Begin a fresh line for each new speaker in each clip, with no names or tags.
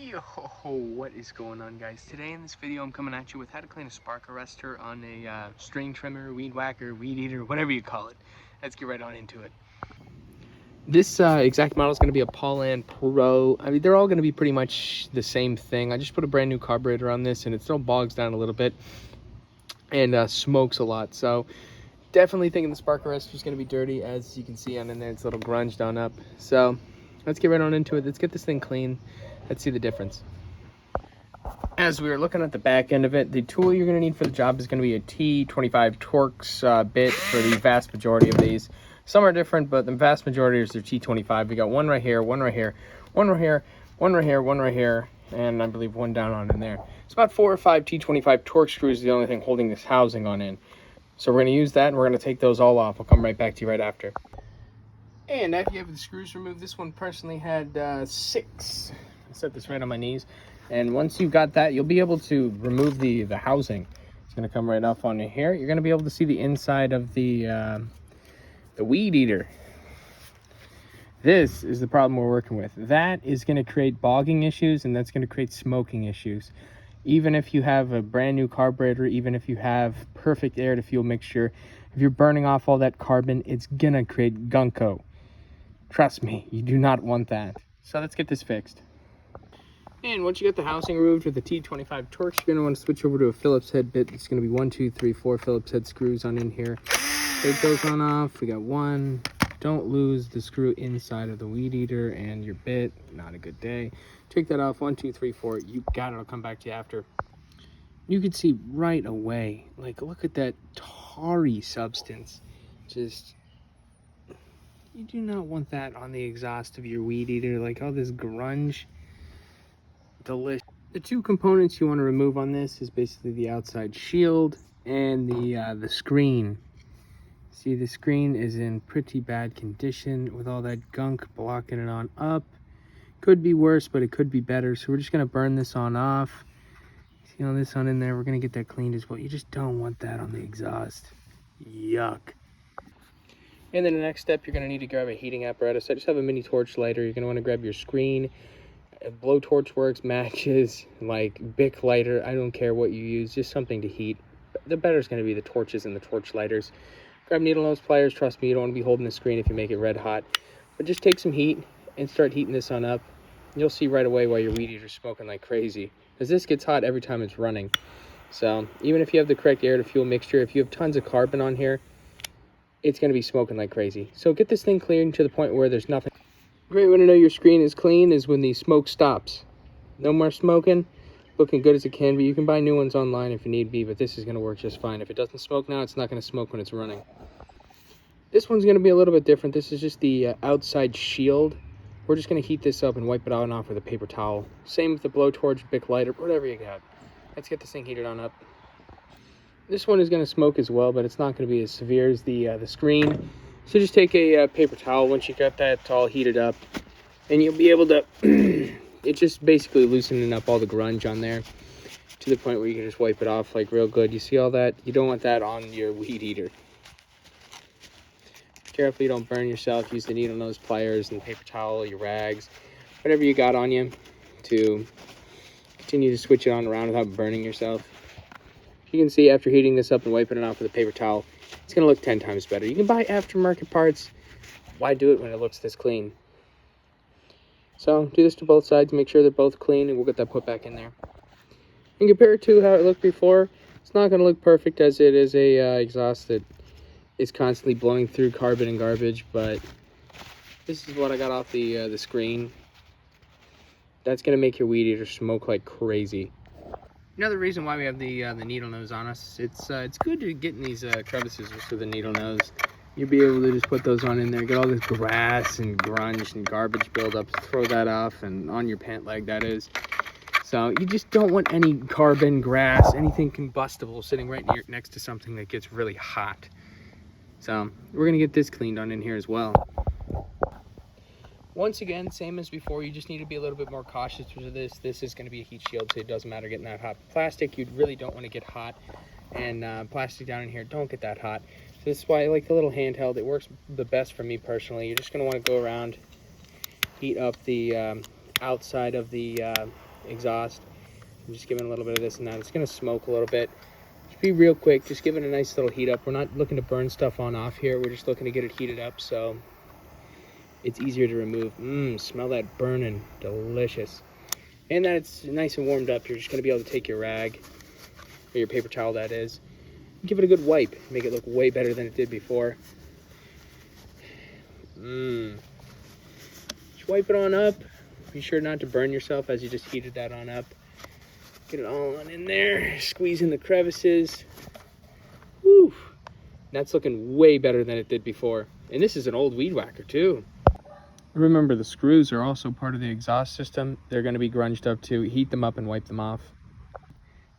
Yo, what is going on, guys? Today in this video I'm coming at you with how to clean a spark arrestor on a string trimmer, weed whacker, weed eater, whatever you call it. Let's get right on into it. This exact model is going to be a Poulan Pro. I mean, they're all going to be pretty much the same thing. I just put a brand new carburetor on this and it still bogs down a little bit and smokes a lot. So definitely thinking the spark arrestor is going to be dirty. As you can see on in there, it's a little grunged on up. So let's get right on into it. Let's get this thing clean. Let's see the difference. As we were looking at the back end of it, the tool you're going to need for the job is going to be a T25 Torx bit for the vast majority of these. Some are different, but the vast majority is their T25. We got one right here, one right here, one right here, one right here, one right here, and I believe one down on in there. It's about 4 or 5 T25 Torx screws, the only thing holding this housing on in. So we're going to use that, and we're going to take those all off. I'll come right back to you right after. And after you have the screws removed, this one personally had 6. I set this right on my knees. And once you've got that, you'll be able to remove the housing. It's going to come right off on here. You're going to be able to see the inside of the weed eater. This is the problem we're working with. That is going to create bogging issues, and that's going to create smoking issues. Even if you have a brand new carburetor, even if you have perfect air to fuel mixture, if you're burning off all that carbon, it's going to create gunko. Trust me, you do not want that. So let's get this fixed. And once you get the housing removed with the T25 Torx, you're going to want to switch over to a Phillips head bit. It's going to be 1, 2, 3, 4 Phillips head screws on in here. Take those on off. We got one. Don't lose the screw inside of the weed eater and your bit. Not a good day. Take that off. 1, 2, 3, 4. You got it. I'll come back to you after. You can see right away, like, look at that tarry substance. Just, you do not want that on the exhaust of your weed eater. Like all this grunge. Delicious. The two components you want to remove on this is basically the outside shield and the screen. See, the screen is in pretty bad condition with all that gunk blocking it on up. Could be worse, but it could be better. So we're just going to burn this on off. See all this on in there? We're going to get that cleaned as well. You just don't want that on the exhaust. Yuck. And then the next step, you're going to need to grab a heating apparatus. I just have a mini torch lighter. You're going to want to grab your screen. Blowtorch works, matches, like Bic lighter. I don't care what you use, just something to heat. The better is going to be the torches and the torch lighters. Grab needle nose pliers. Trust me, you don't want to be holding the screen if you make it red hot. But just take some heat and start heating this on up. You'll see right away why your weed eater's smoking like crazy, because this gets hot every time it's running. So even if you have the correct air to fuel mixture, if you have tons of carbon on here, it's going to be smoking like crazy. So get this thing cleared to the point where there's nothing. Great way to know your screen is clean is when the smoke stops. No more smoking, looking good as it can be. You can buy new ones online if you need be, but this is going to work just fine. If it doesn't smoke now, it's not going to smoke when it's running. This one's going to be a little bit different. This is just the outside shield. We're just going to heat this up and wipe it on off with a paper towel. Same with the blowtorch, Bic lighter, whatever you got. Let's get this thing heated on up. This one is going to smoke as well, but it's not going to be as severe as the screen. So just take a paper towel once you got that all heated up, and you'll be able to, it's just basically loosening up all the grunge on there to the point where you can just wipe it off like real good. You see all that? You don't want that on your weed eater. Careful you don't burn yourself. Use the needle nose pliers and paper towel, your rags, whatever you got on you to continue to switch it on around without burning yourself. You can see after heating this up and wiping it off with a paper towel, it's going to look 10 times better. You can buy aftermarket parts. Why do it when it looks this clean? So do this to both sides. Make sure they're both clean, and we'll get that put back in there. And compare it to how it looked before. It's not going to look perfect as it is a exhaust that is constantly blowing through carbon and garbage, but this is what I got off the screen. That's going to make your weed eater smoke like crazy. Another reason why we have the needle nose on us, it's good to get in these crevices just with the needle nose. You'll be able to just put those on in there, get all this grass and grunge and garbage buildup, throw that off, and on your pant leg that is. So you just don't want any carbon, grass, anything combustible sitting right next to something that gets really hot. So we're gonna get this cleaned on in here as well. Once again, same as before, you just need to be a little bit more cautious with this. This is going to be a heat shield, so it doesn't matter getting that hot. Plastic, you really don't want to get hot, and plastic down in here, don't get that hot. So this is why I like the little handheld. It works the best for me personally. You're just going to want to go around, heat up the outside of the exhaust. I'm just giving a little bit of this and that. It's going to smoke a little bit. Just be real quick. Just give it a nice little heat up. We're not looking to burn stuff on off here. We're just looking to get it heated up so it's easier to remove. Smell that burning. Delicious. And that it's nice and warmed up. You're just going to be able to take your rag, or your paper towel that is, and give it a good wipe. Make it look way better than it did before. Just wipe it on up. Be sure not to burn yourself as you just heated that on up. Get it all on in there. Squeeze in the crevices. Woo! That's looking way better than it did before. And this is an old weed whacker too. Remember, the screws are also part of the exhaust system. They're going to be grunged up too. Heat them up and wipe them off.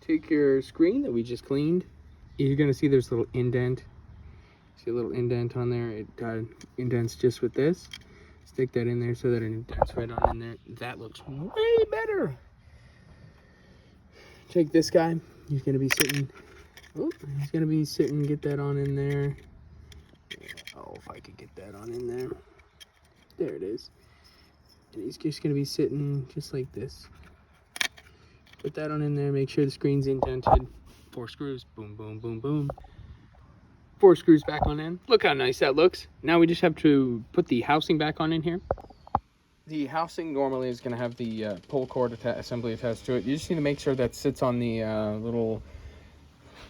Take your screen that we just cleaned. You're going to see there's a little indent. See a little indent on there? It indents just with this. Stick that in there so that it indents right on in there. That looks way better. Take this guy. He's going to be sitting. Oh, he's going to be sitting. Get that on in there. Oh, if I could get that on in there. There it is. And he's just going to be sitting just like this. Put that on in there. Make sure the screen's indented. 4 screws. Boom, boom, boom, boom. 4 screws back on in. Look how nice that looks. Now we just have to put the housing back on in here. The housing normally is going to have the pull cord assembly attached to it. You just need to make sure that sits on the little,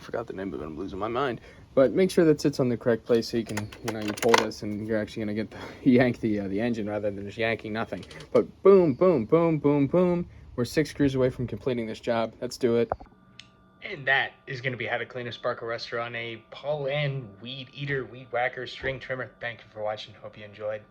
I forgot the name of it, I'm losing my mind. But make sure that sits on the correct place so you can, you pull this and you're actually going to get yank the engine rather than just yanking nothing. But boom, boom, boom, boom, boom. We're 6 screws away from completing this job. Let's do it. And that is going to be how to clean a spark arrestor on a Poulan weed eater, weed whacker, string trimmer. Thank you for watching. Hope you enjoyed.